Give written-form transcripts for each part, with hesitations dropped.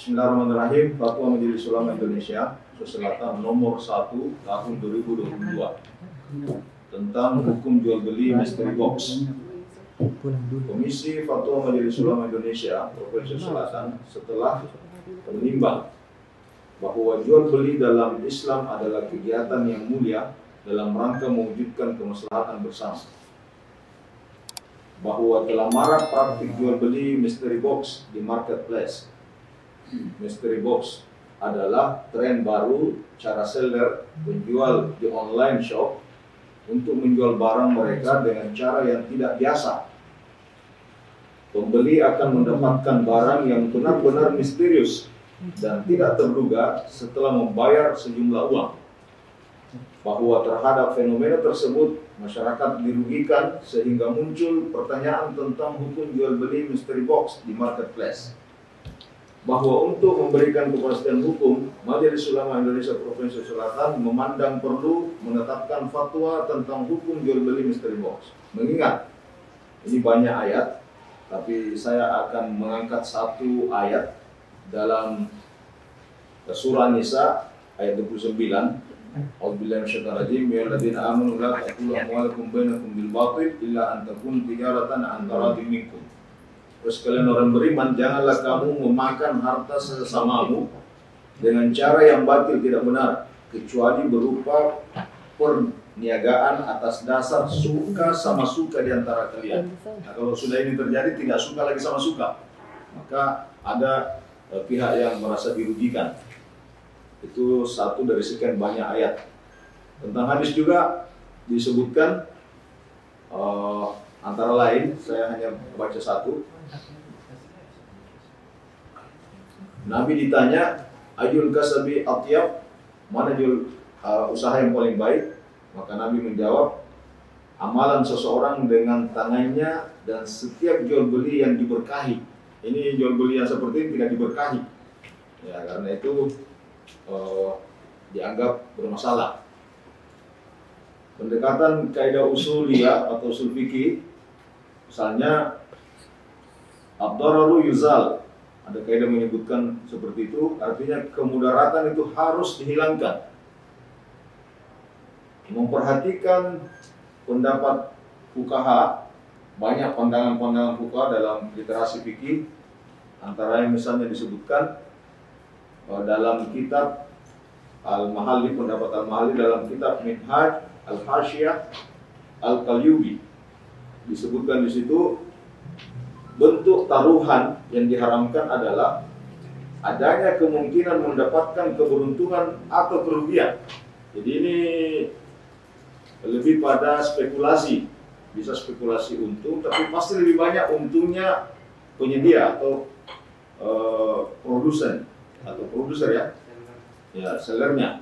Bismillahirrahmanirrahim. Fatwa Majelis Ulama Indonesia Selatan nomor 1 tahun 2022 tentang hukum jual beli mystery box. Komisi Fatwa Majelis Ulama Indonesia Provinsi Selatan setelah menimbang bahwa jual beli dalam Islam adalah kegiatan yang mulia dalam rangka mewujudkan kemaslahatan bersama, bahwa telah marak praktik jual beli mystery box di marketplace. Mystery box adalah tren baru cara seller penjual di online shop untuk menjual barang mereka dengan cara yang tidak biasa. Pembeli akan mendapatkan barang yang benar-benar misterius dan tidak terduga setelah membayar sejumlah uang. Bahwa terhadap fenomena tersebut masyarakat dirugikan sehingga muncul pertanyaan tentang hukum jual beli mystery box di marketplace. Bahwa untuk memberikan kepastian hukum, Majelis Ulama Indonesia Provinsi Selatan memandang perlu menetapkan fatwa tentang hukum jual beli mystery box. Mengingat ini banyak ayat, tapi saya akan mengangkat satu ayat dalam surah Nisa ayat 29. A'udzubillahi minasyaitonir rajim. Ya alladzina amanu la ta'kulu amwalakum bainakum bil batil illa an takun tijaratan an taradin minkum. Terus kalian orang beriman, janganlah kamu memakan harta sesamamu dengan cara yang batil tidak benar, kecuali berupa perniagaan atas dasar suka sama suka di antara kalian. Nah, kalau sudah ini terjadi tidak suka lagi sama suka, maka ada pihak yang merasa dirugikan. Itu satu dari sekian banyak ayat. Tentang hadis juga disebutkan antara lain, saya hanya baca satu. Nabi ditanya, ayul kasabi atyab, mana usaha yang paling baik? Maka Nabi menjawab, amalan seseorang dengan tangannya dan setiap jual beli yang diberkahi. Ini jual beli yang seperti ini tidak diberkahi, ya, karena itu dianggap bermasalah. Pendekatan kaidah usuliyah atau usul fikih, misalnya ad-dararu yuzal, ada kaidah menyebutkan seperti itu, artinya kemudaratan itu harus dihilangkan. Memperhatikan pendapat fuqaha, banyak pandangan-pandangan fuqaha dalam literasi fikih, antara yang misalnya disebutkan dalam kitab Al-Mahalli, pendapat Al-Mahalli dalam kitab Minhaj Al-Hashiyah Al-Qalyubi, disebutkan di situ bentuk taruhan yang diharamkan adalah adanya kemungkinan mendapatkan keberuntungan atau kerugian. Jadi ini lebih pada spekulasi, bisa spekulasi untung, tapi pasti lebih banyak untungnya penyedia atau produsen ya, sellernya,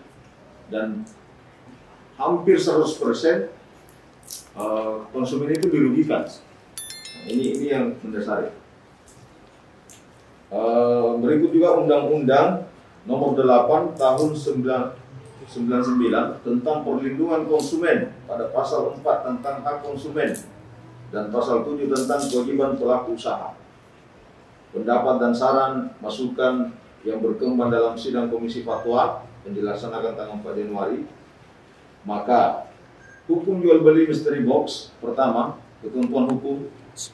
dan hampir 100% konsumen itu dirugikan. Ini yang mendasari. Berikut juga Undang-Undang Nomor 8 Tahun 1999 tentang perlindungan konsumen pada pasal 4 tentang hak konsumen dan pasal 7 tentang kewajiban pelaku usaha. Pendapat dan saran masukan yang berkembang dalam sidang Komisi Fatwa yang dilaksanakan tanggal 4 Januari. Maka hukum jual beli mystery box, pertama, ketentuan hukum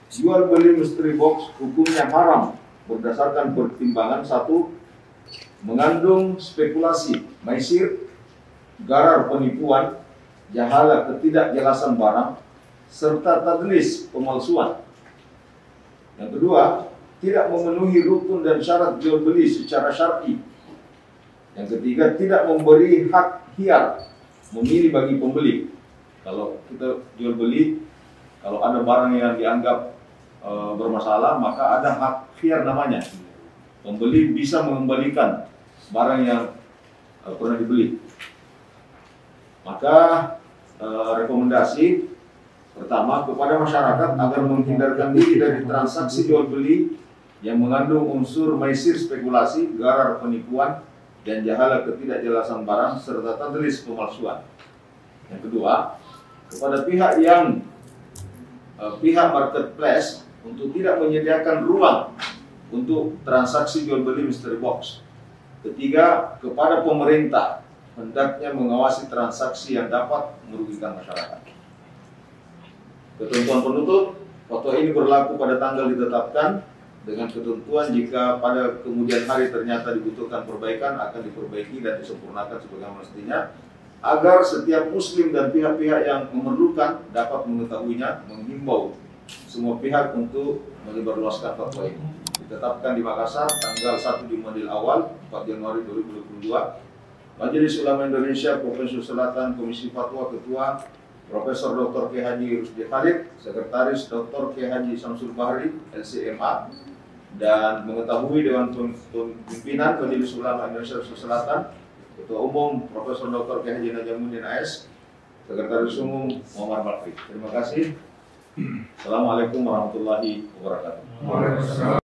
jual beli mystery box hukumnya haram berdasarkan pertimbangan satu, mengandung spekulasi, maisir, garar penipuan, jahalah ketidakjelasan barang, serta tadlis, pemalsuan. Yang kedua, tidak memenuhi rukun dan syarat jual beli secara syar'i. Yang ketiga, tidak memberi hak khiyar, memilih bagi pembeli. Kalau kita jual beli, kalau ada barang yang dianggap bermasalah, maka ada hak khiyar namanya. Pembeli bisa mengembalikan barang yang pernah dibeli. Maka rekomendasi pertama kepada masyarakat agar menghindarkan diri dari transaksi jual beli yang mengandung unsur maisir, spekulasi, garar penipuan, dan jahalah ketidakjelasan barang serta tadlis, pemalsuan. Yang kedua, kepada pihak marketplace untuk tidak menyediakan ruang untuk transaksi jual beli mystery box. Ketiga, kepada pemerintah hendaknya mengawasi transaksi yang dapat merugikan masyarakat. Ketentuan penutup, foto ini berlaku pada tanggal ditetapkan dengan ketentuan jika pada kemudian hari ternyata dibutuhkan perbaikan akan diperbaiki dan disempurnakan sebagaimana mestinya, agar setiap muslim dan pihak-pihak yang memerlukan dapat mengetahuinya, menghimbau semua pihak untuk menyebarluaskan fatwa ini. Ditetapkan di Makassar tanggal 1 Jumadil Awal 4 Januari 2022. Majelis Ulama Indonesia Provinsi Selatan Komisi Fatwa Ketua Profesor Dr. K. Haji Rusdi Khalid, Sekretaris Dr. K. Haji Samsul Bahri, LCMA, dan mengetahui Dewan Pimpinan Majelis Ulama Indonesia Selatan, Ketua Umum Profesor Dr. K. Haji Najamuddin AS, Sekretaris Umum Muhammad Bakri. Terima kasih. Assalamualaikum warahmatullahi wabarakatuh.